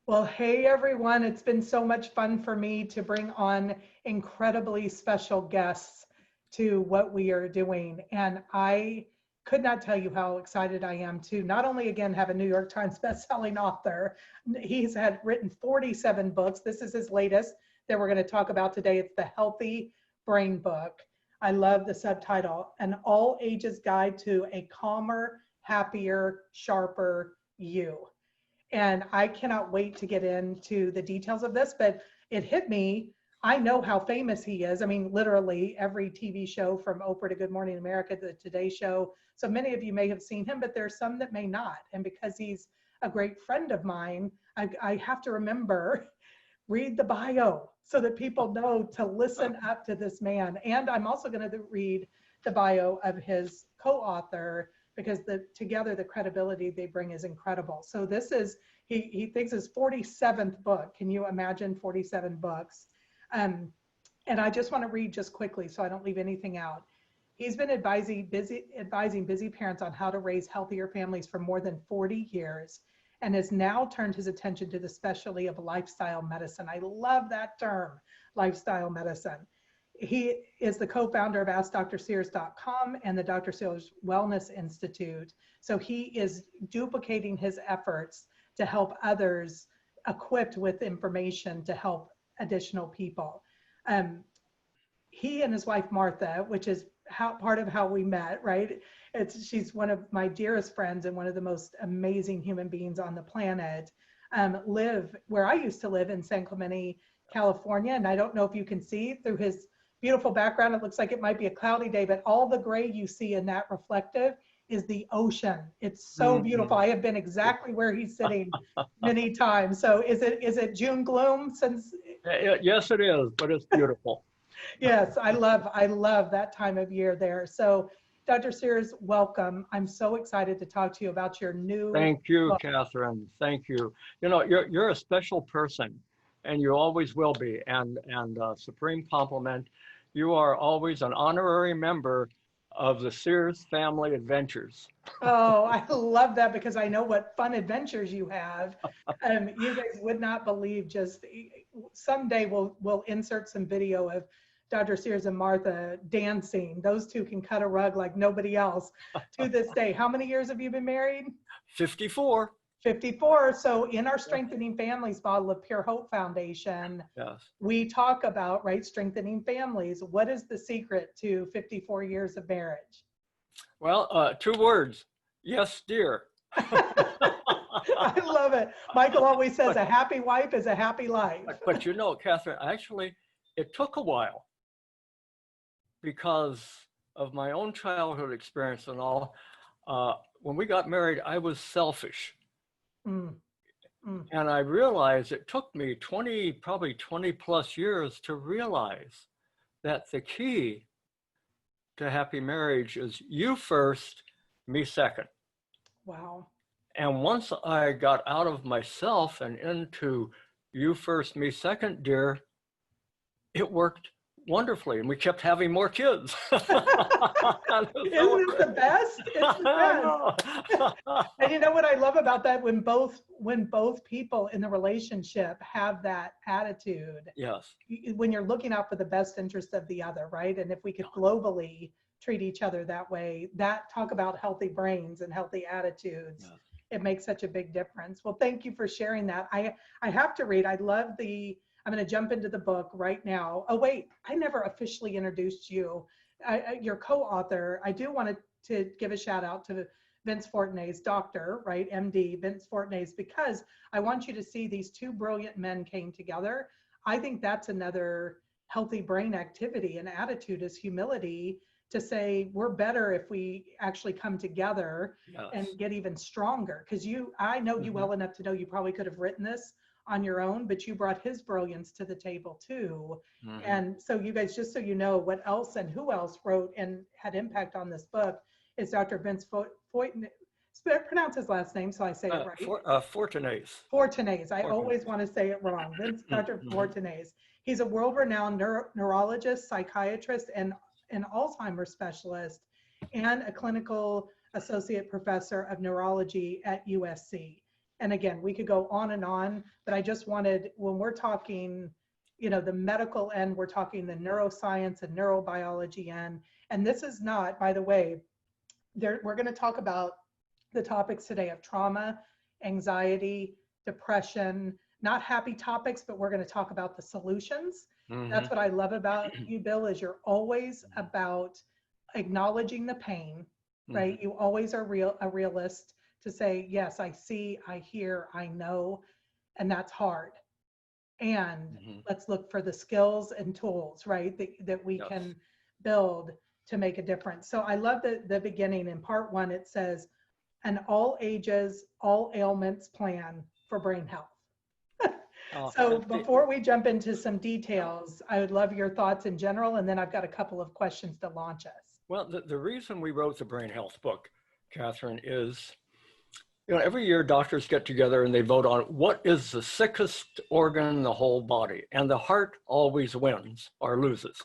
Well, hey everyone, it's been so much fun for me to bring on incredibly special guests to what we are doing. And I could not tell you how excited I am to not only again have a New York Times bestselling author, he's had written 47 books. This is his latest that we're going to talk about today. It's the Healthy Brain book. I love the subtitle, An All Ages Guide to a Calmer, Happier, Sharper You. And I cannot wait to get into the details of this, but it hit me. I know how famous he is. I mean, literally every TV show from Oprah to Good Morning America to the Today Show. So many of you may have seen him, but there's some that may not. And because he's a great friend of mine, I have to remember, read the bio so that people know to listen up to this man. And I'm also going to read the bio of his co-author, because together the credibility they bring is incredible. So this is, he thinks his 47th book. Can you imagine 47 books? And I just want to read just quickly so I don't leave anything out. He's been advising busy parents on how to raise healthier families for more than 40 years and has now turned his attention to the specialty of lifestyle medicine. I love that term, lifestyle medicine. He is the co-founder of AskDrSears.com and the Dr. Sears Wellness Institute. So he is duplicating his efforts to help others equipped with information to help additional people. He and his wife, Martha, which is part of how we met, right? She's one of my dearest friends and one of the most amazing human beings on the planet, live where I used to live in San Clemente, California. And I don't know if you can see through his beautiful background, it looks like it might be a cloudy day, but all the gray you see in that reflective is the ocean. It's so beautiful. I have been exactly where he's sitting many times. So is it June gloom since? Yes, it is, but it's beautiful. Yes, I love that time of year there. So Dr. Sears, welcome. I'm so excited to talk to you about your new Thank you, book. Kathrine. Thank you. You know, you're a special person, and you always will be. And supreme compliment. You are always an honorary member of the Sears Family Adventures. Oh, I love that because I know what fun adventures you have. You guys would not believe. Just someday we'll insert some video of Dr. Sears and Martha dancing. Those two can cut a rug like nobody else to this day. How many years have you been married? 54. 54. So in our Strengthening Families model of Pure Hope Foundation, yes, we talk about, right, strengthening families. What is the secret to 54 years of marriage? Well, 2 words. Yes, dear. I love it. Michael always says a happy wife is a happy life. But you know, Kathrine, actually, it took a while because of my own childhood experience and all. When we got married, I was selfish. And I realized it took me probably 20 plus years to realize that the key to happy marriage is you first, me second. Wow. And once I got out of myself and into you first, me second, dear, it worked wonderfully, and we kept having more kids. Isn't it the best? It's the best. And you know what I love about that? When both people in the relationship have that attitude. Yes. When you're looking out for the best interest of the other, right? And if we could globally treat each other that way, that talk about healthy brains and healthy attitudes. Yes. It makes such a big difference. Well, thank you for sharing that. I have to read. I love I'm going to jump into the book right now. Oh, wait, I never officially introduced you. Your co-author. I do want to give a shout out to Vince Fortenay's doctor, right? MD, Vince Fortenay's, because I want you to see these 2 brilliant men came together. I think that's another healthy brain activity and attitude is humility, to say we're better if we actually come together. Yes. And get even stronger. Because I know you well enough to know you probably could have written this on your own, but you brought his brilliance to the table too. And so you guys, just so you know what else and who else wrote and had impact on this book is Dr. Vince Fortenay. Pronounce his last name so I say it right. Fortenay. I always want to say it wrong. Dr. Fortenay. He's a world-renowned neurologist, psychiatrist, and an Alzheimer specialist, and a clinical associate professor of neurology at USC. And again, we could go on, but I just wanted, when we're talking, you know, the medical end, we're talking the neuroscience and neurobiology end. And this is not, by the way, we're going to talk about the topics today of trauma, anxiety, depression, not happy topics, but we're going to talk about the solutions. That's what I love about you, Bill, is you're always about acknowledging the pain, right? You always are a realist to say, yes, I see, I hear, I know, and that's hard. And let's look for the skills and tools, right, that we can build to make a difference. So I love the beginning. In part 1, it says, an all ages, all ailments plan for brain health. So before we jump into some details, I would love your thoughts in general, and then I've got a couple of questions to launch us. Well, the reason we wrote the brain health book, Kathrine, is, you know, every year doctors get together and they vote on what is the sickest organ in the whole body, and the heart always wins or loses.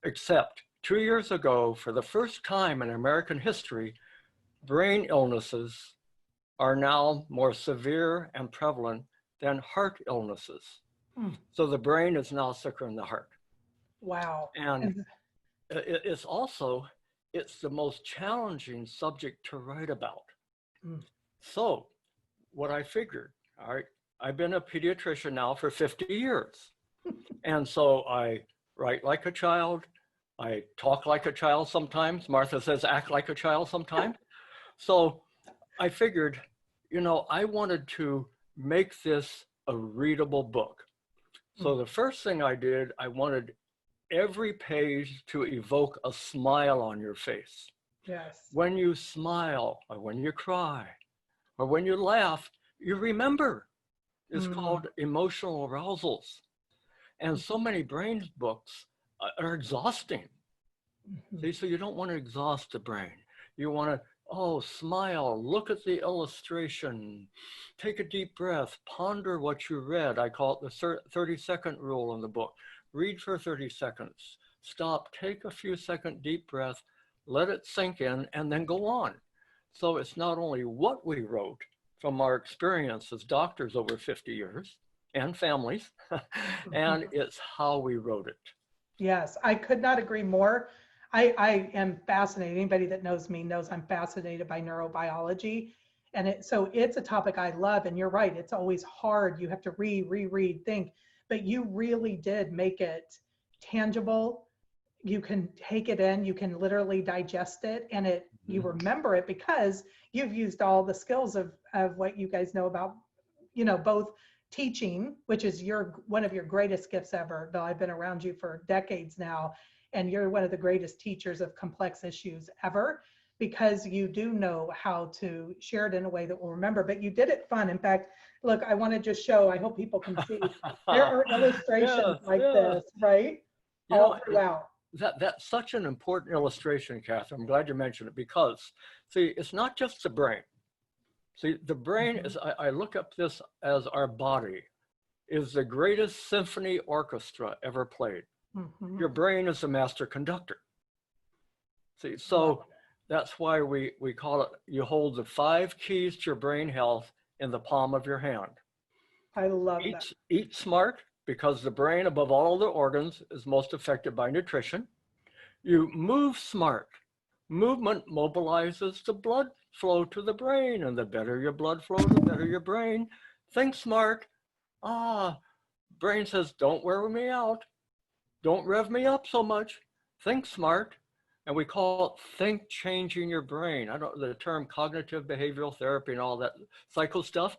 Except 2 years ago, for the first time in American history, brain illnesses are now more severe and prevalent than heart illnesses. So the brain is now sicker than the heart. Wow. And it's also, it's the most challenging subject to write about. So what I figured, all right, I've been a pediatrician now for 50 years. And so I write like a child. I talk like a child sometimes. Martha says, act like a child sometimes. So I figured, you know, I wanted to make this a readable book. So the first thing I did, I wanted every page to evoke a smile on your face. Yes. When you smile, or when you cry, or when you laugh, you remember. It's called emotional arousals. And so many brain books are exhausting. See, so you don't want to exhaust the brain. You want to, oh, smile, look at the illustration, take a deep breath, ponder what you read. I call it the 30-second rule in the book. Read for 30 seconds, stop, take a few second deep breath, let it sink in, and then go on. So it's not only what we wrote from our experience as doctors over 50 years and families, and it's how we wrote it. Yes, I could not agree more. I am fascinated. Anybody that knows me knows I'm fascinated by neurobiology. And so it's a topic I love. And you're right, it's always hard. You have to reread, think. But you really did make it tangible. You can take it in, you can literally digest it, and you remember it because you've used all the skills of what you guys know about, you know, both teaching, which is one of your greatest gifts ever. Bill, I've been around you for decades now, and you're one of the greatest teachers of complex issues ever, because you do know how to share it in a way that we'll remember, but you did it fun. In fact, look, I want to just show, I hope people can see, there are illustrations this, right? All throughout. That's such an important illustration, Kathrine. I'm glad you mentioned it, because, see, it's not just the brain. See, the brain is, I look up this as our body is the greatest symphony orchestra ever played. Your brain is the master conductor. See, so that's why we call it, you hold the 5 keys to your brain health in the palm of your hand. I love that. Eat smart, because the brain, above all the organs, is most affected by nutrition. You move smart. Movement mobilizes the blood flow to the brain, and the better your blood flow, the better your brain. Think smart. Brain says, don't wear me out. Don't rev me up so much. Think smart. And we call it think changing your brain. I don't know the term cognitive behavioral therapy and all that psycho stuff.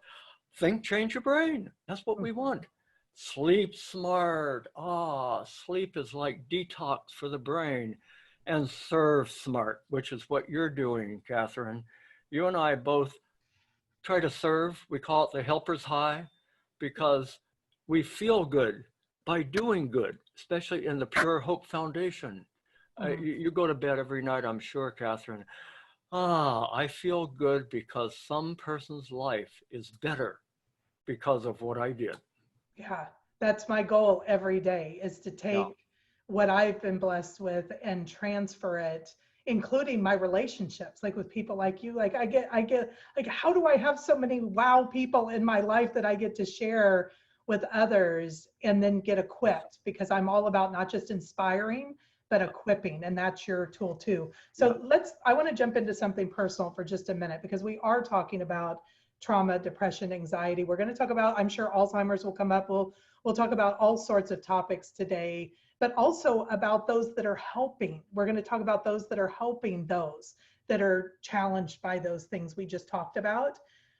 Think change your brain. That's what we want. Sleep smart. Sleep is like detox for the brain. And serve smart, which is what you're doing, Kathrine. You and I both try to serve. We call it the helper's high, because we feel good by doing good, especially in the Pure Hope Foundation. You go to bed every night, I'm sure, Kathrine. I feel good because some person's life is better because of what I did. Yeah, that's my goal every day, is to take what I've been blessed with and transfer it including my relationships, like with people like you. Like I get like, how do I have so many wow people in my life that I get to share with others and then get equipped, because I'm all about not just inspiring, but equipping, and that's your tool too. So I want to jump into something personal for just a minute, because we are talking about trauma, depression, anxiety. We're going to talk about, I'm sure Alzheimer's will come up. We'll talk about all sorts of topics today, but also about those that are helping. We're going to talk about those that are helping those that are challenged by those things we just talked about.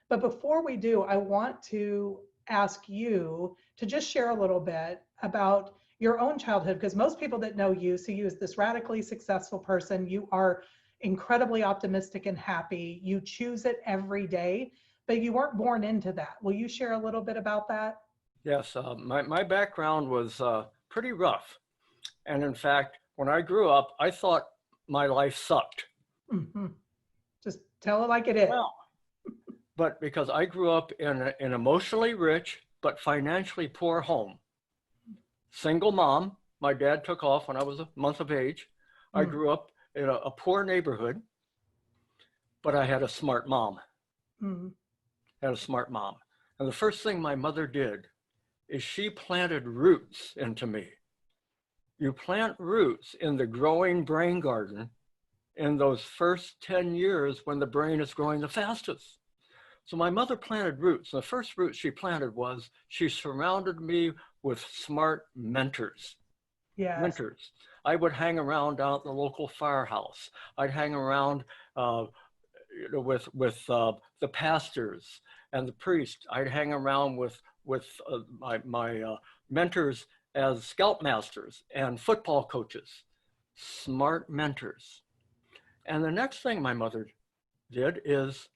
But before we do, I want to ask you to just share a little bit about your own childhood, because most people that know you see you as this radically successful person. You are incredibly optimistic and happy. You choose it every day, but you weren't born into that. Will you share a little bit about that? Yes, my background was pretty rough. And in fact, when I grew up, I thought my life sucked. Mm-hmm. Just tell it like it is. Well, but because I grew up in an emotionally rich but financially poor home. Single mom, my dad took off when I was a month of age. I grew up in a poor neighborhood, but I had a smart mom. Had a smart mom. And the first thing my mother did is she planted roots into me. You plant roots in the growing brain garden in those first 10 years when the brain is growing the fastest. So my mother planted roots. And the first root she planted was she surrounded me with smart mentors. Yes. Mentors. I would hang around down at the local firehouse. I'd hang around with the pastors and the priest. I'd hang around with my mentors as scoutmasters and football coaches. Smart mentors. And the next thing my mother did is,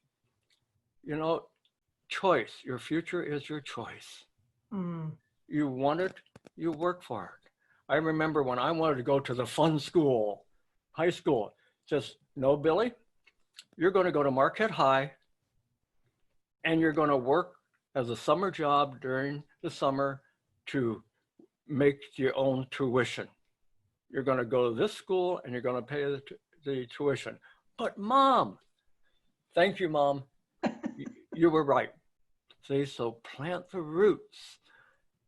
choice. Your future is your choice. You want it, you work for it. I remember when I wanted to go to the fun school, high school, just, no, Billy, you're going to go to Marquette High and you're going to work as a summer job during the summer to make your own tuition. You're going to go to this school and you're going to pay the tuition. But Mom, thank you, Mom. You were right. See, so plant the roots.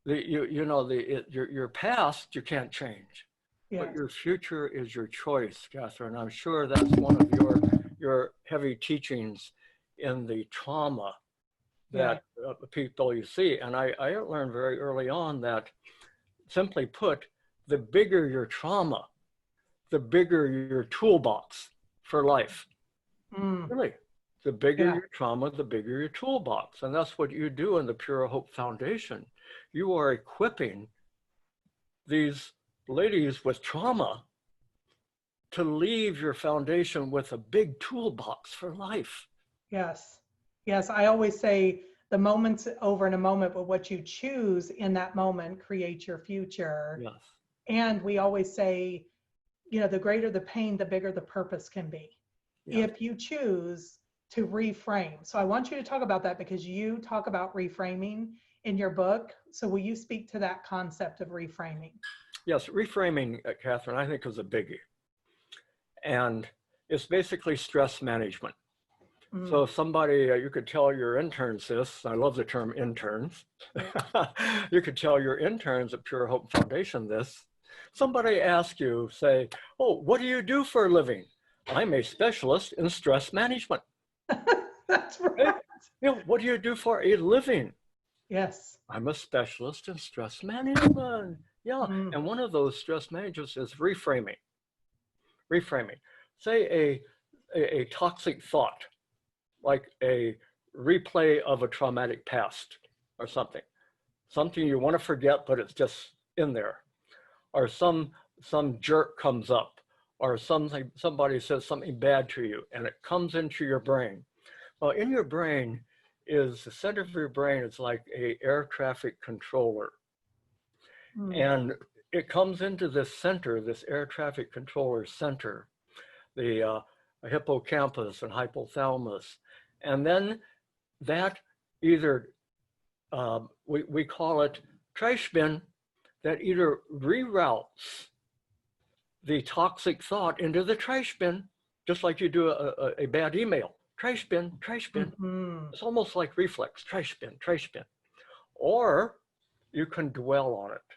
Your past you can't change, but your future is your choice, Kathrine. I'm sure that's one of your heavy teachings in the trauma that people you see. And I learned very early on that, simply put, the bigger your trauma, the bigger your toolbox for life. Really. The bigger your trauma, the bigger your toolbox. And that's what you do in the Pure Hope Foundation. You are equipping these ladies with trauma to leave your foundation with a big toolbox for life. Yes. Yes. I always say the moment's over in a moment, but what you choose in that moment creates your future. Yes. And we always say, the greater the pain, the bigger the purpose can be. Yes. If you choose to reframe. So I want you to talk about that, because you talk about reframing in your book. So will you speak to that concept of reframing? Yes, reframing, Kathrine, I think is a biggie. And it's basically stress management. So somebody, you could tell your interns this, I love the term interns. You could tell your interns at Pure Hope Foundation this. Somebody asks you, say, oh, what do you do for a living? I'm a specialist in stress management. That's right. What do you do for a living? Yes. I'm a specialist in stress management. Yeah. And one of those stress managements is reframing. Reframing. Say a toxic thought, like a replay of a traumatic past or something. Something you want to forget, but it's just in there. Or some jerk comes up, or somebody says something bad to you and it comes into your brain. Well, in your brain is the center of your brain is like a air traffic controller. And it comes into this center, this air traffic controller center, the hippocampus and hypothalamus. And then that either, we call it trash bin, that either reroutes the toxic thought into the trash bin, just like you do a bad email. Trash bin, trash bin. Mhm. It's almost like reflex, trash bin, trash bin. Or you can dwell on it.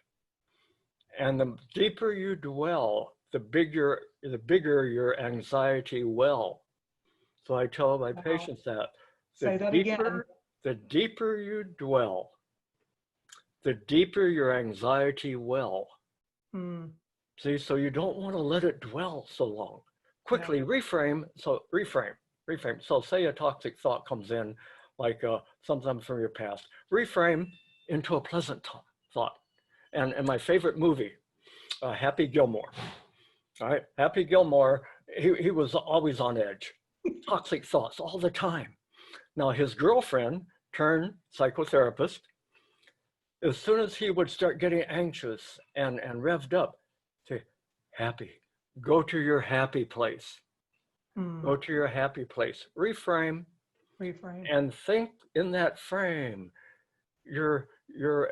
And the deeper you dwell, the bigger your anxiety well. So I tell my Wow. patients that Say that again. the deeper you dwell, the deeper your anxiety well. Mm. See, so you don't want to let it dwell so long. Quickly reframe. So reframe. So say a toxic thought comes in, like something from your past. Reframe into a pleasant thought. And my favorite movie, Happy Gilmore. All right, Happy Gilmore, he was always on edge. Toxic thoughts all the time. Now his girlfriend turned psychotherapist. As soon as he would start getting anxious and revved up, say, happy, go to your happy place. Go to your happy place. Reframe. And think in that frame. You're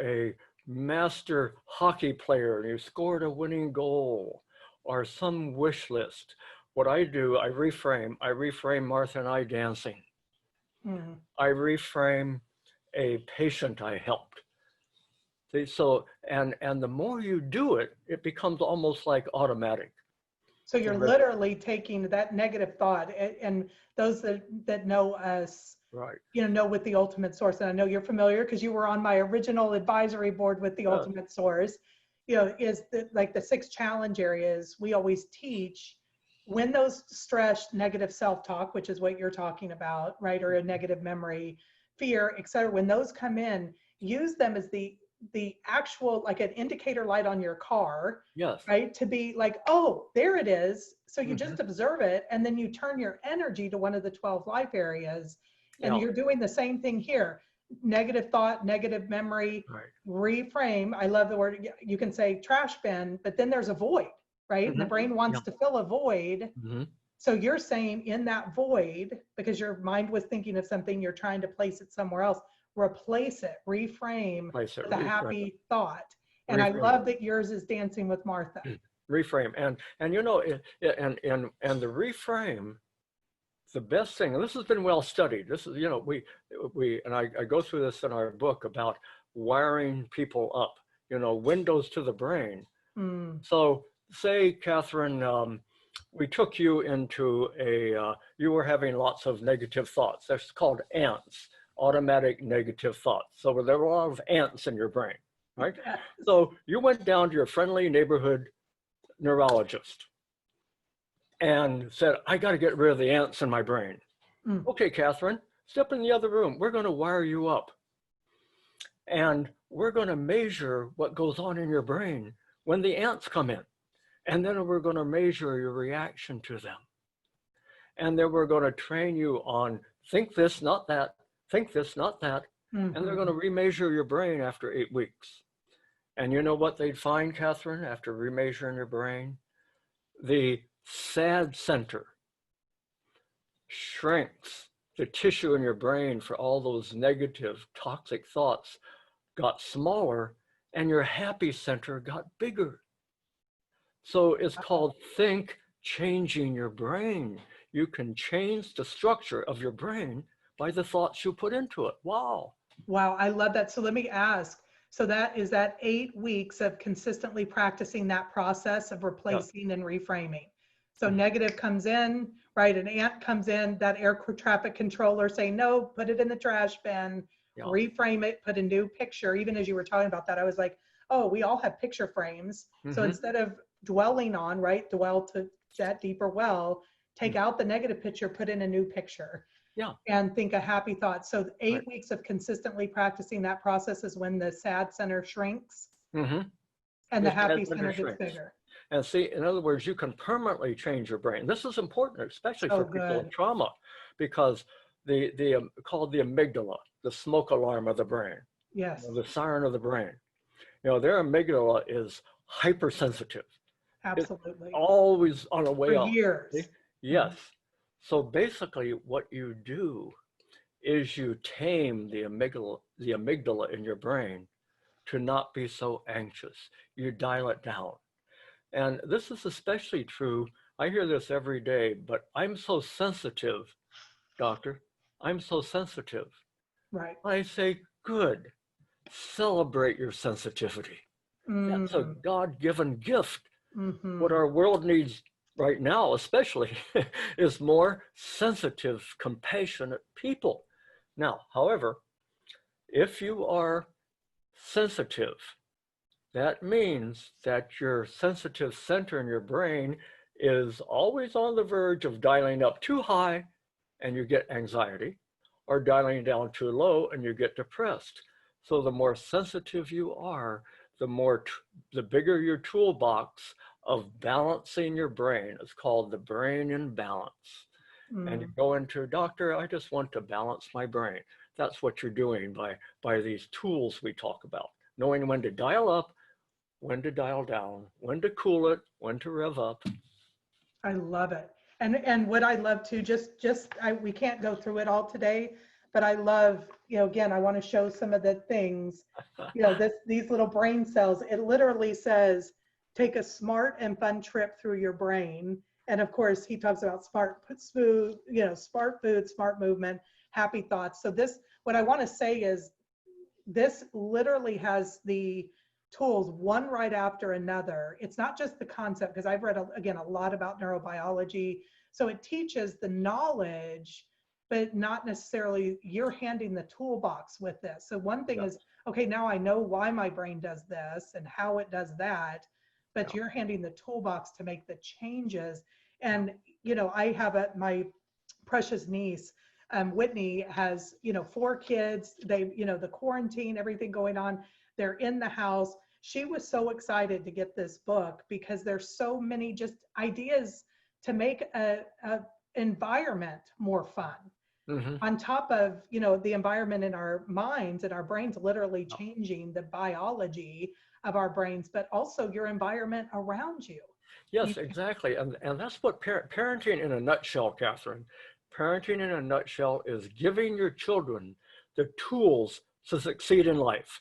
a master hockey player and you scored a winning goal or some wish list. What I do, I reframe Martha and I dancing. I reframe a patient I helped. See, so, and the more you do it, it becomes almost like automatic. So you're literally taking that negative thought, and those that know us, right, know with the ultimate source, and I know you're familiar because you were on my original advisory board with the ultimate source, is like the 6 challenge areas we always teach when those stress, negative self-talk, which is what you're talking about, right? Or a negative memory, fear, etc. When those come in, use them as the actual, like an indicator light on your car, yes, right? To be like, oh, there it is. So you just observe it, and then you turn your energy to one of the 12 life areas. And you're doing the same thing here. Negative thought, negative memory, reframe. I love the word. You can say trash bin, but then there's a void, right? And the brain wants to fill a void. So you're saying in that void, because your mind was thinking of something, you're trying to place it somewhere else, replace it, reframe with a happy thought. And I love that yours is Dancing with Martha. Reframe. And and the reframe, the best thing, and this has been well studied. This is, and I go through this in our book about wiring people up, windows to the brain. So say, Kathrine, we took you into you were having lots of negative thoughts. That's called ants, automatic negative thoughts. So there were a lot of ants in your brain, right? Yes. So you went down to your friendly neighborhood neurologist and said, I got to get rid of the ants in my brain. Okay, Kathrine, step in the other room. We're going to wire you up. And we're going to measure what goes on in your brain when the ants come in. And then we're going to measure your reaction to them. And then we're going to train you on think this, not that, think this, not that. And they're going to remeasure your brain after 8 weeks. And you know what they'd find, Kathrine, after remeasuring your brain? The sad center shrinks. The tissue in your brain for all those negative, toxic thoughts got smaller, and your happy center got bigger. So it's called think changing your brain. You can change the structure of your brain by the thoughts you put into it. Wow. Wow, I love that. So let me ask, so is that 8 weeks of consistently practicing that process of replacing and reframing? So negative comes in, right? An ant comes in, that air traffic controller saying, no, put it in the trash bin, reframe it, put a new picture. Even as you were talking about that, I was like, oh, we all have picture frames. So instead of dwelling on, dwell to that deeper well, take out the negative picture, put in a new picture. And think a happy thought. So 8 weeks of consistently practicing that process is when the sad center shrinks and the happy center gets bigger. And see, in other words, you can permanently change your brain. This is important, especially for people with trauma, because called the amygdala, the smoke alarm of the brain. Yes. The siren of the brain. Their amygdala is hypersensitive. Absolutely. It's always on a way for up. Years. See? Yes. So basically what you do is you tame the amygdala in your brain to not be so anxious. You dial it down. And this is especially true. I hear this every day, but I'm so sensitive, doctor. I'm so sensitive. Right. I say, good. Celebrate your sensitivity. That's a Mm, God-given gift. What mm-hmm. our world needs right now, especially, is more sensitive, compassionate people. Now, however, if you are sensitive, that means that your sensitive center in your brain is always on the verge of dialing up too high and you get anxiety, or dialing down too low and you get depressed. So the more sensitive you are, the bigger your toolbox of balancing your brain. It's called the brain in balance. And you Mm. go into, doctor, I just want to balance my brain. That's what you're doing by these tools we talk about, knowing when to dial up, when to dial down, when to cool it, when to rev up. I love it. And what I love too, we can't go through it all today, but I love, again, I want to show some of the things, these little brain cells. It literally says, take a smart and fun trip through your brain. And of course, he talks about smart food, smart movement, happy thoughts. So what I want to say is this literally has the tools one right after another. It's not just the concept, because I've read, again, a lot about neurobiology. So it teaches the knowledge, but not necessarily you're handing the toolbox with this. So one thing Yeah. is, okay, now I know why my brain does this and how it does that, but Yeah. you're handing the toolbox to make the changes. And, I have my precious niece, Whitney, has, 4 kids. They, the quarantine, everything going on. They're in the house. She was so excited to get this book because there's so many just ideas to make a environment more fun. Mm-hmm. On top of, the environment in our minds and our brains literally changing the biology of our brains, but also your environment around you. Yes, exactly. And that's what parenting in a nutshell, Kathrine. Parenting in a nutshell is giving your children the tools to succeed in life.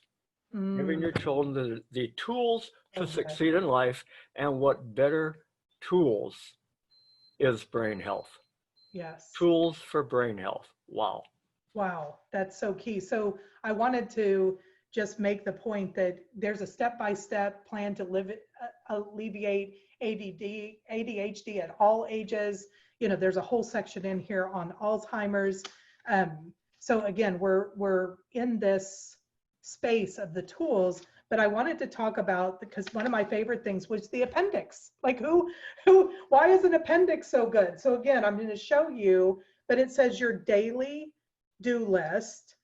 Giving Mm, your children the tools to okay. succeed in life. And what better tools is brain health? Yes. Tools for brain health. Wow. Wow, that's so key. So I wanted to just make the point that there's a step-by-step plan to alleviate ADHD at all ages. There's a whole section in here on Alzheimer's. So again, we're in this space of the tools, but I wanted to talk about, because one of my favorite things was the appendix. Like why is an appendix so good? So again, I'm going to show you, but it says your daily do list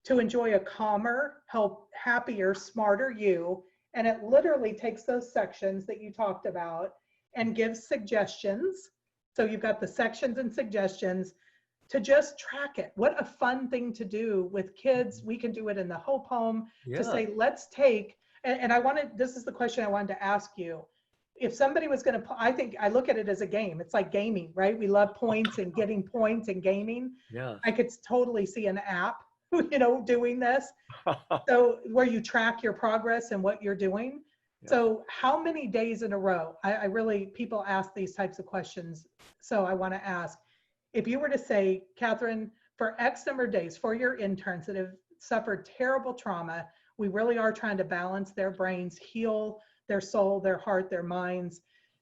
to enjoy a calmer, happier, smarter you. And it literally takes those sections that you talked about and gives suggestions. So you've got the sections and suggestions to just track it. What a fun thing to do with kids. We can do it in the Hope Home to Yeah. say, let's take, and this is the question I wanted to ask you. If somebody was going to, I think I look at it as a game. It's like gaming, right? We love points and getting points and gaming. Yes. I could totally see an app, doing this. So where you track your progress and what you're doing. Yeah. So how many days in a row? I really, people ask these types of questions. So I want to ask, if you were to say, Kathrine, for X number of days for your interns that have suffered terrible trauma, we really are trying to balance their brains, heal their soul, their heart, their minds,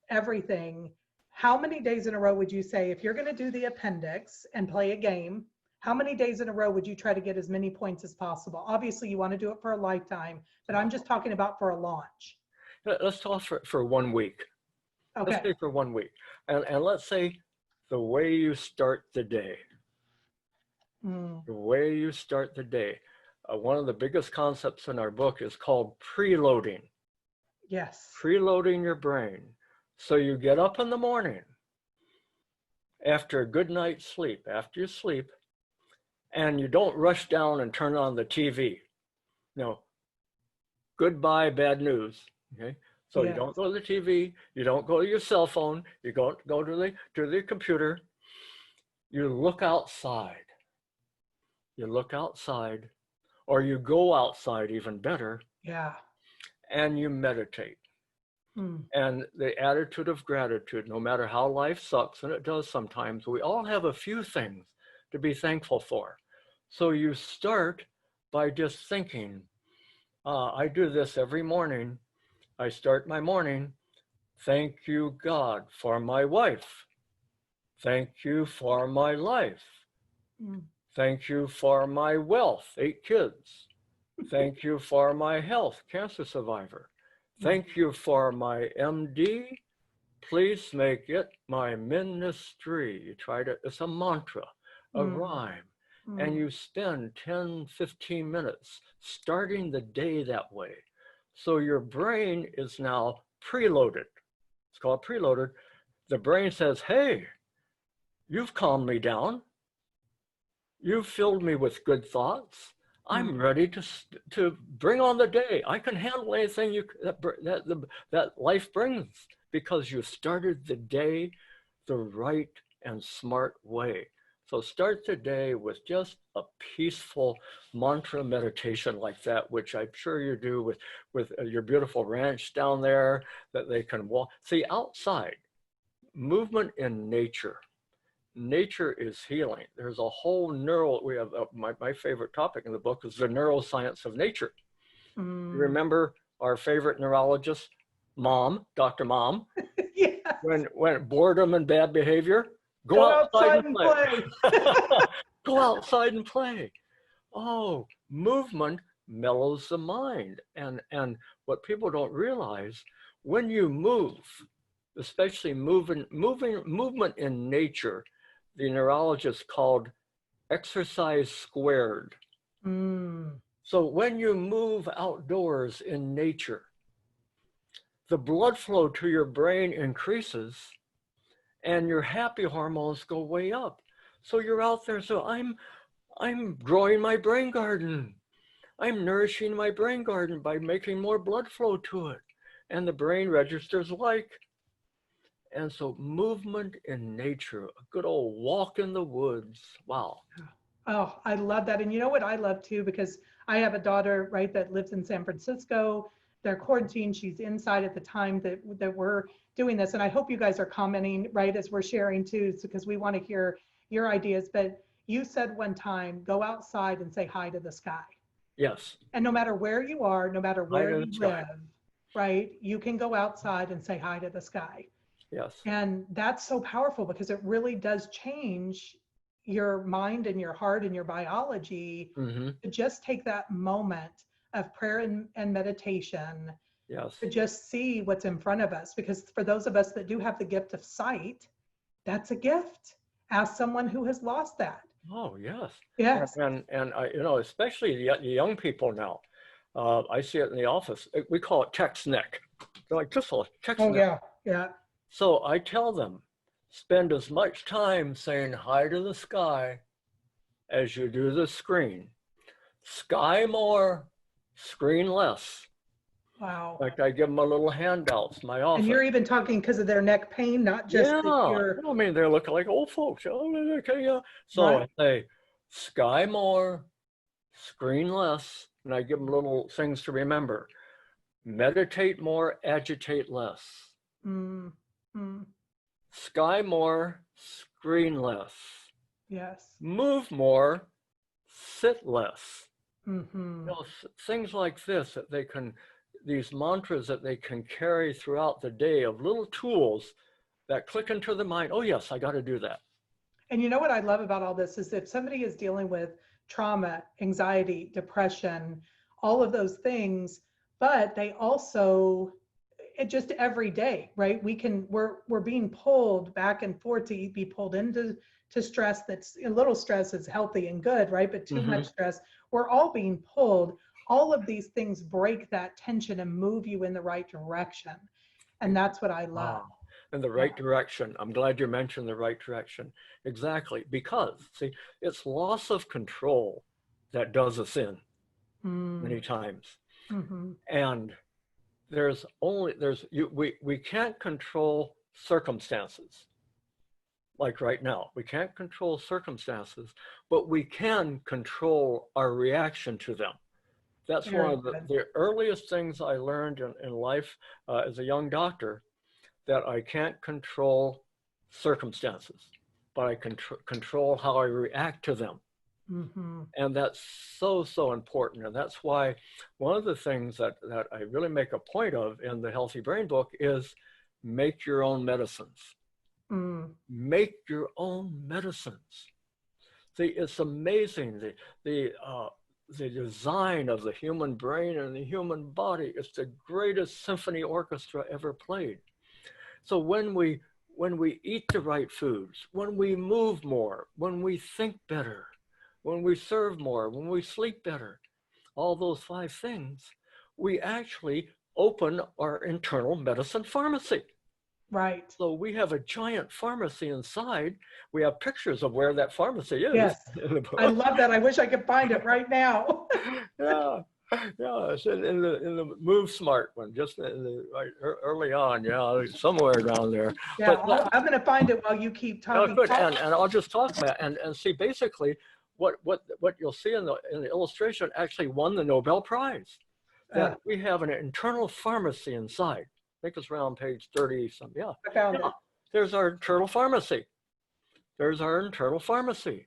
everything. How many days in a row would you say, if you're going to do the appendix and play a game, how many days in a row would you try to get as many points as possible? Obviously, you want to do it for a lifetime, but I'm just talking about for a launch. Let's talk for 1 week. Okay. Let's say for 1 week. And let's say the way you start the day. The way you start the day. One of the biggest concepts in our book is called preloading. Yes. Preloading your brain. So you get up in the morning after a good night's sleep, after you sleep, and you don't rush down and turn on the TV. No, goodbye bad news. Okay, so Yes. you don't go to the TV, you don't go to your cell phone, you go to the computer. You look outside. You look outside, or you go outside, even better, Yeah. and you meditate. Mm. And the attitude of gratitude, no matter how life sucks, and it does sometimes, we all have a few things to be thankful for. So you start by just thinking, I do this every morning. I start my morning, thank you, God, for my wife. Thank you for my life. Mm. Thank you for my wealth, 8 kids. Thank you for my health, cancer survivor. Thank you for my MD. Please make it my ministry. You try to, it's a mantra, a Mm. rhyme. And Mm. you spend 10, 15 minutes starting the day that way. So your brain is now preloaded. It's called preloaded. The brain says, hey, you've calmed me down. You've filled me with good thoughts. Mm. I'm ready to bring on the day. I can handle anything that life brings because you started the day the right and smart way. So start the day with just a peaceful mantra meditation like that, which I'm sure you do with your beautiful ranch down there that they can walk. See, outside, movement in nature. Nature is healing. There's a whole we have my favorite topic in the book is the neuroscience of nature. You Mm. remember our favorite neurologist, Mom, Dr. Mom, Yes. when boredom and bad behavior, go Go outside outside and and play. play. Go outside and play. Oh, movement mellows the mind. And what people don't realize, when you move, especially movement in nature, the neurologist called exercise squared. Mm. So when you move outdoors in nature, the blood flow to your brain increases and your happy hormones go way up. So you're out there. So I'm growing my brain garden. I'm nourishing my brain garden by making more blood flow to it. And the brain registers like. And so movement in nature, a good old walk in the woods. Wow. Oh, I love that. And you know what I love too, because I have a daughter, right, that lives in San Francisco. They're quarantined. She's inside at the time that we're doing this. And I hope you guys are commenting, right, as we're sharing too, because we want to hear your ideas. But you said one time, go outside and say hi to the sky. Yes. And no matter where you are, no matter High where in the you sky. live, right, you can go outside and say hi to the sky. Yes. And that's so powerful because it really does change your mind and your heart and your biology Mm-hmm. to just take that moment of prayer and meditation Yes. to just see what's in front of us. Because for those of us that do have the gift of sight, that's a gift. Ask someone who has lost that. Oh, yes. Yes. And I, especially the young people now, I see it in the office. We call it text neck. They're like, just a text Oh, neck. yeah. Yeah. So I tell them, spend as much time saying hi to the sky as you do the screen. Sky more, screen less. Wow. In fact, I give them a little handouts in my And office. you're even talking because of their neck pain, not just Yeah, that you're I mean, they're looking like old folks. Oh, okay, yeah. So right. I say, sky more, screen less, and I give them little things to remember. Meditate more, agitate less. Mm, mm, Sky more, screen less. yes. Move more, sit less. Mm-hmm. Things like this that these mantras that they can carry throughout the day of little tools that click into the mind. Oh yes, I got to do that. And you know what I love about all this is if somebody is dealing with trauma, anxiety, depression, all of those things, but they also it just every day, right? We're being pulled back and forth to be pulled into stress. That's a little stress is healthy and good, right? But too Mm-hmm. much stress, we're all being pulled. All of these things break that tension and move you in the right direction. And that's what I love. Wow. In the Yeah. right direction. I'm glad you mentioned the right direction. Exactly. Because, see, it's loss of control that does us in Mm, many times. mm-hmm. And we can't control circumstances like right now. We can't control circumstances, but we can control our reaction to them. That's Very one of good. the earliest things I learned in life as a young doctor, that I can't control circumstances, but I can control how I react to them. Mm-hmm. And that's so, so important. And that's why one of the things that I really make a point of in the Healthy Brain book is make your own medicines. Mm. Make your own medicines. See, it's amazing. The design of the human brain and the human body is the greatest symphony orchestra ever played. So when we eat the right foods, when we move more, when we think better, when we serve more, when we sleep better, all those 5 things, we actually open our internal medicine pharmacy. Right. So we have a giant pharmacy inside. We have pictures of where that pharmacy is Yes. in the I book. love that. I wish I could find it right now. Yeah, yeah, it's in the Move Smart one, just right, early on, yeah, somewhere down there. Yeah, But I'm going to find it while you keep oh, talking. good, and I'll just talk about and see basically what you'll see in the illustration actually won the Nobel Prize. That we have an internal pharmacy inside. I think it's around page 30 something. Yeah, I found it. there's our internal pharmacy. There's our internal pharmacy.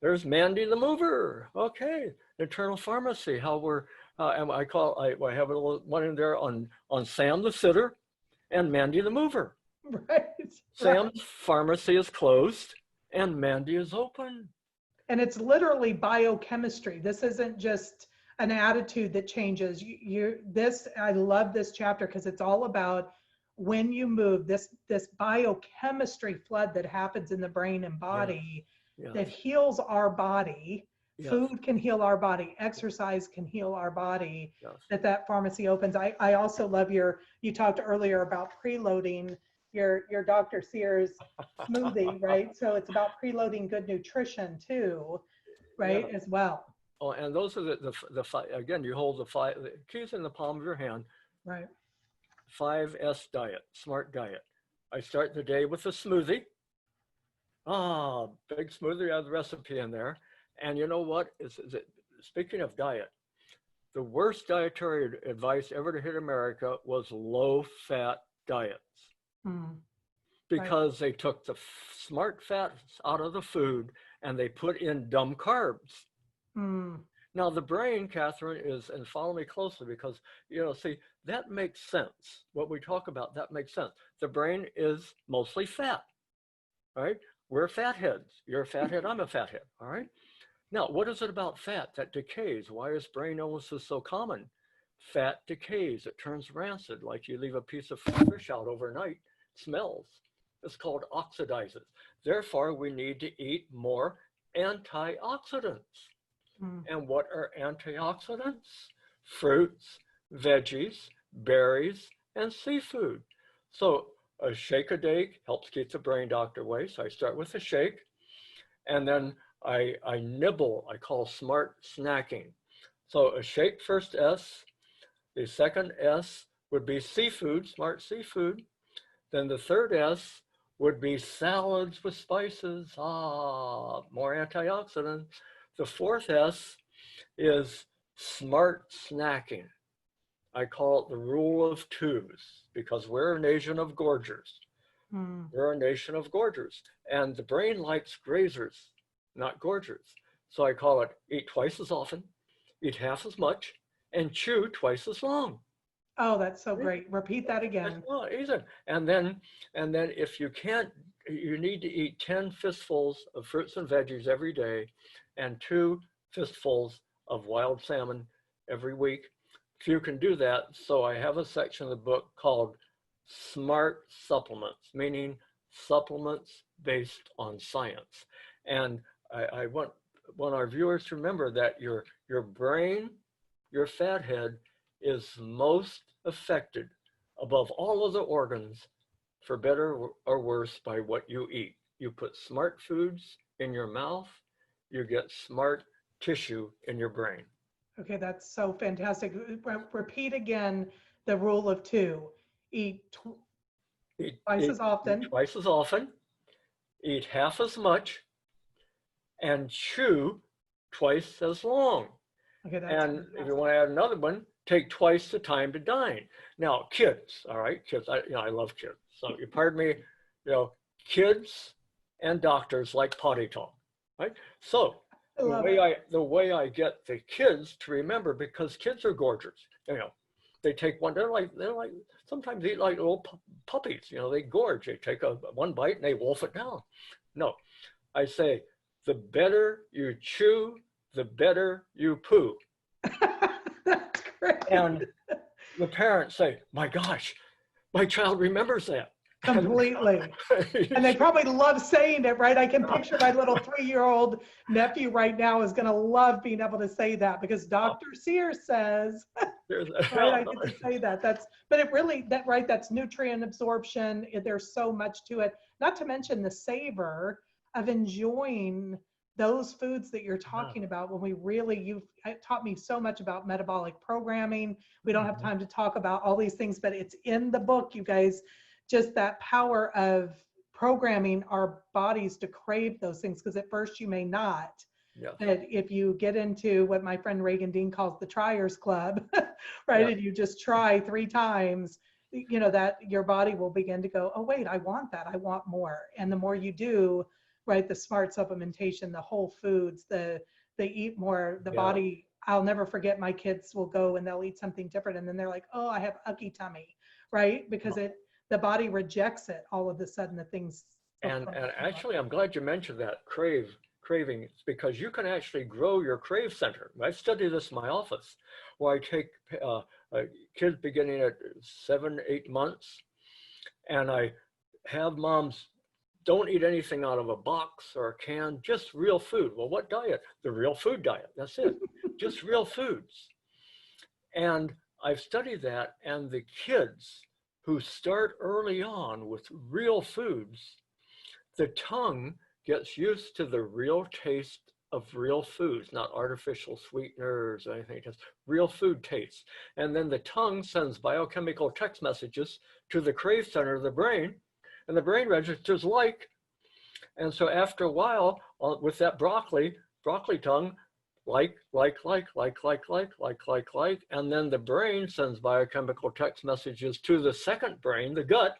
There's Mandy the Mover. Okay, internal pharmacy. How we're and I have a little one in there on Sam the Sitter and Mandy the Mover. Right. Sam's pharmacy is closed and Mandy is open. And it's literally biochemistry. This isn't just an attitude that changes. I love this chapter because it's all about when you move, this biochemistry flood that happens in the brain and body. Yes. That heals our body. Yes. Food can heal our body. Exercise can heal our body. Yes. That pharmacy opens. I also love you talked earlier about preloading your Dr. Sears smoothie, right? So it's about preloading good nutrition too, right? Yeah. As well. Oh, and those are the 5, again, you hold the keys in the palm of your hand. Right. 5S diet, smart diet. I start the day with a smoothie. Big smoothie, I have the recipe in there. And you know what? Speaking of diet, the worst dietary advice ever to hit America was low-fat diets. Because they took the smart fats out of the food and they put in dumb carbs. Now the brain, Kathrine, and follow me closely because, see, that makes sense. What we talk about, that makes sense. The brain is mostly fat, right? We're fatheads. You're a fathead, I'm a fathead, all right? Now, what is it about fat that decays? Why is brain illnesses so common? Fat decays, it turns rancid, like you leave a piece of fish out overnight, it smells. It's called oxidizes. Therefore, we need to eat more antioxidants. And what are antioxidants? Fruits, veggies, berries, and seafood. So a shake a day helps keep the brain doctor away. So I start with a shake, and then I nibble. I call smart snacking. So a shake, first S. The second S would be seafood, smart seafood. Then the third S would be salads with spices. More antioxidants. The fourth S is smart snacking. I call it the rule of 2s because we're a nation of gorgers. We're a nation of gorgers. And the brain likes grazers, not gorgers. So I call it eat twice as often, eat half as much, and chew twice as long. Oh, that's so great. Repeat that again. Oh, easy. And then if you can't, you need to eat 10 fistfuls of fruits and veggies every day and 2 fistfuls of wild salmon every week. If you can do that, so I have a section of the book called Smart Supplements, meaning supplements based on science. And I want our viewers to remember that your brain, your fathead, is most affected above all other organs, for better or worse, by what you eat. You put smart foods in your mouth, you get smart tissue in your brain. Okay, that's so fantastic. Repeat again the rule of 2. Eat twice as often. Eat twice as often, eat half as much, and chew twice as long. Okay, that's And if fantastic. you want to add another one, take twice the time to dine. Now, kids, all right, kids, I love kids. So you pardon me, kids and doctors like potty talk, right? So I the love way it. I get the kids to remember, because kids are gorgeous, they take one, they're like sometimes eat like little puppies, they gorge, they take one bite and they wolf it down. No, I say, the better you chew, the better you poo. That's great. And the parents say, my gosh, my child remembers that. Completely. And they probably love saying it, right? I can picture my little 3-year-old nephew right now is going to love being able to say that because Dr. Sears says, right? I get to say that. But it really, right? That's nutrient absorption. There's so much to it. Not to mention the savor of enjoying those foods that you're talking about when you've taught me so much about metabolic programming. We don't have time to talk about all these things, but it's in the book, you guys. Just that power of programming our bodies to crave those things, because at first you may not. Yes. But if you get into what my friend Reagan Dean calls the triers club, right, and you just try 3 times, that your body will begin to go, oh wait, I want that, I want more. And the more you do, right, the smart supplementation, the whole foods, they eat more, the body. I'll never forget, my kids will go and they'll eat something different and then they're like, oh, I have ucky tummy, right? Because the body rejects it all of a sudden, the things. And actually, I'm glad you mentioned that craving, because you can actually grow your crave center. I study this in my office, where I take kids beginning at 7, 8 months, and I have moms don't eat anything out of a box or a can, just real food. Well, what diet? The real food diet. That's it. Just real foods. And I've studied that, and the kids who start early on with real foods, the tongue gets used to the real taste of real foods, not artificial sweeteners or anything, just real food taste. And then the tongue sends biochemical text messages to the crave center of the brain, and the brain registers like. And so after a while, with that broccoli tongue, like, and then the brain sends biochemical text messages to the second brain, the gut,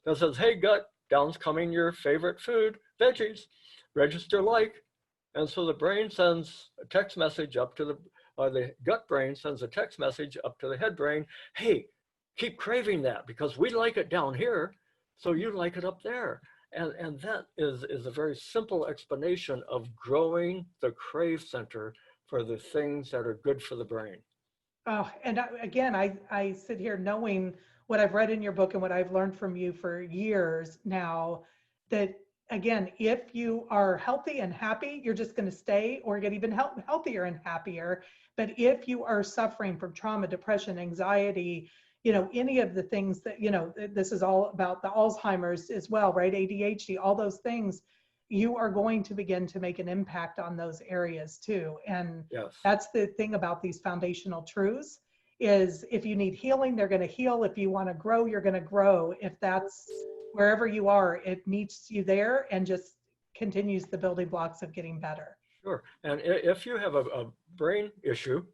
that says, hey, gut, down's coming your favorite food, veggies, register like. And so the brain sends a text message up to the gut brain sends a text message up to the head brain, hey, keep craving that because we like it down here, so you like it up there. And that is a very simple explanation of growing the crave center for the things that are good for the brain. Oh, and again, I sit here knowing what I've read in your book and what I've learned from you for years now, that again, if you are healthy and happy, you're just going to stay or get even healthier and happier. But if you are suffering from trauma, depression, anxiety, any of the things that, this is all about the Alzheimer's as well, right? ADHD, all those things, you are going to begin to make an impact on those areas too. And that's the thing about these foundational truths is if you need healing, they're going to heal. If you want to grow, you're going to grow. If that's wherever you are, it meets you there and just continues the building blocks of getting better. Sure. And if you have a brain issue,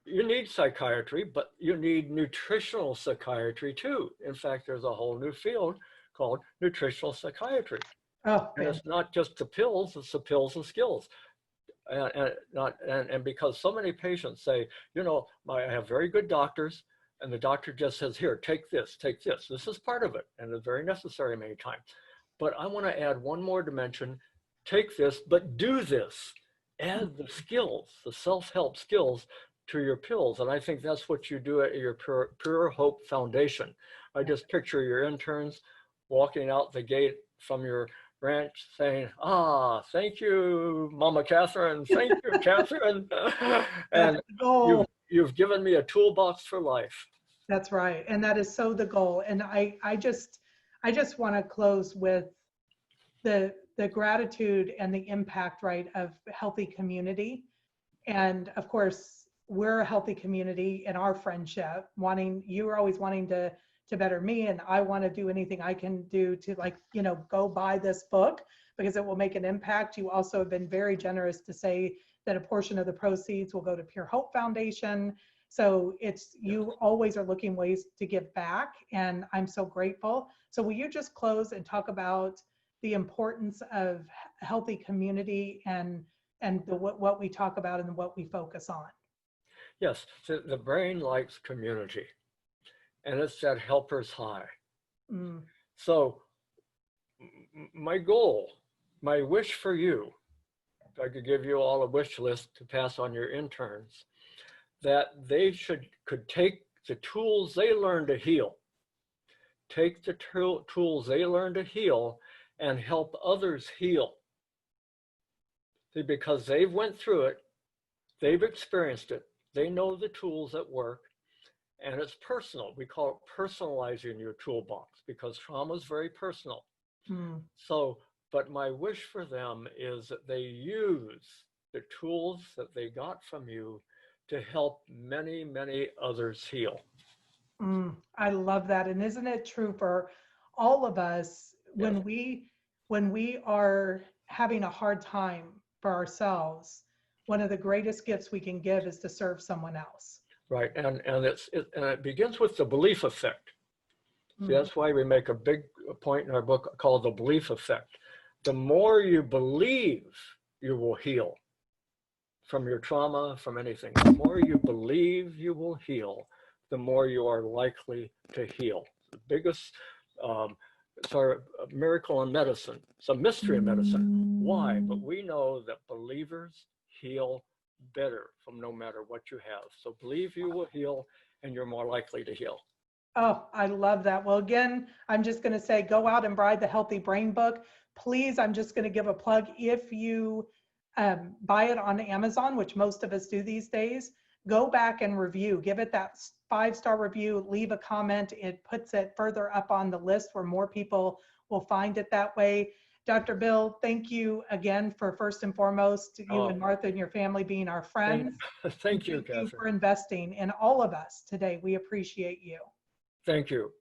you need psychiatry, but you need nutritional psychiatry too. In fact, there's a whole new field called nutritional psychiatry. Oh, and it's not just the pills, it's the pills and skills. And because so many patients say, I have very good doctors, and the doctor just says, here, take this. This is part of it, and it's very necessary many times. But I want to add one more dimension. Take this, but do this. Add the skills, the self-help skills to your pills. And I think that's what you do at your Pure Hope Foundation. I just picture your interns walking out the gate from your ranch saying, thank you, Mama Kathrine. Thank you, Kathrine. And you've given me a toolbox for life. That's right. And that is so the goal. And I just want to close with the gratitude and the impact, right, of healthy community. And of course, we're a healthy community in our friendship, you're always wanting to better me, and I want to do anything I can do to go buy this book because it will make an impact. You also have been very generous to say that a portion of the proceeds will go to Pure Hope Foundation. So it's, you always are looking ways to give back, and I'm so grateful. So will you just close and talk about the importance of healthy community and what we talk about and what we focus on? Yes, the brain likes community, and it's that helper's high. Mm. So my goal, my wish for you, if I could give you all a wish list to pass on your interns, that they could take the tools they learn to heal, take the tools they learn to heal and help others heal. See, because they've went through it, they've experienced it, they know the tools that work, and it's personal. We call it personalizing your toolbox because trauma is very personal. So, but my wish for them is that they use the tools that they got from you to help many, many others heal. I love that. And isn't it true for all of us when we are having a hard time for ourselves, one of the greatest gifts we can give is to serve someone else. Right, and it begins with the belief effect. See, that's why we make a big point in our book called the belief effect. The more you believe you will heal from your trauma, from anything, the more you believe you will heal, the more you are likely to heal. The biggest, it's our miracle in medicine. It's a mystery in medicine. Why? But we know that believers heal better from no matter what you have. So believe you will heal and you're more likely to heal. Oh, I love that. Well, again, I'm just going to say, go out and buy the Healthy Brain book. Please, I'm just going to give a plug. If you buy it on Amazon, which most of us do these days, go back and review. Give it that 5-star review, leave a comment. It puts it further up on the list where more people will find it that way. Dr. Bill, thank you again for first and foremost, you and Martha and your family being our friends. Thank you, Thank you Kathrine. for investing in all of us today. We appreciate you. Thank you.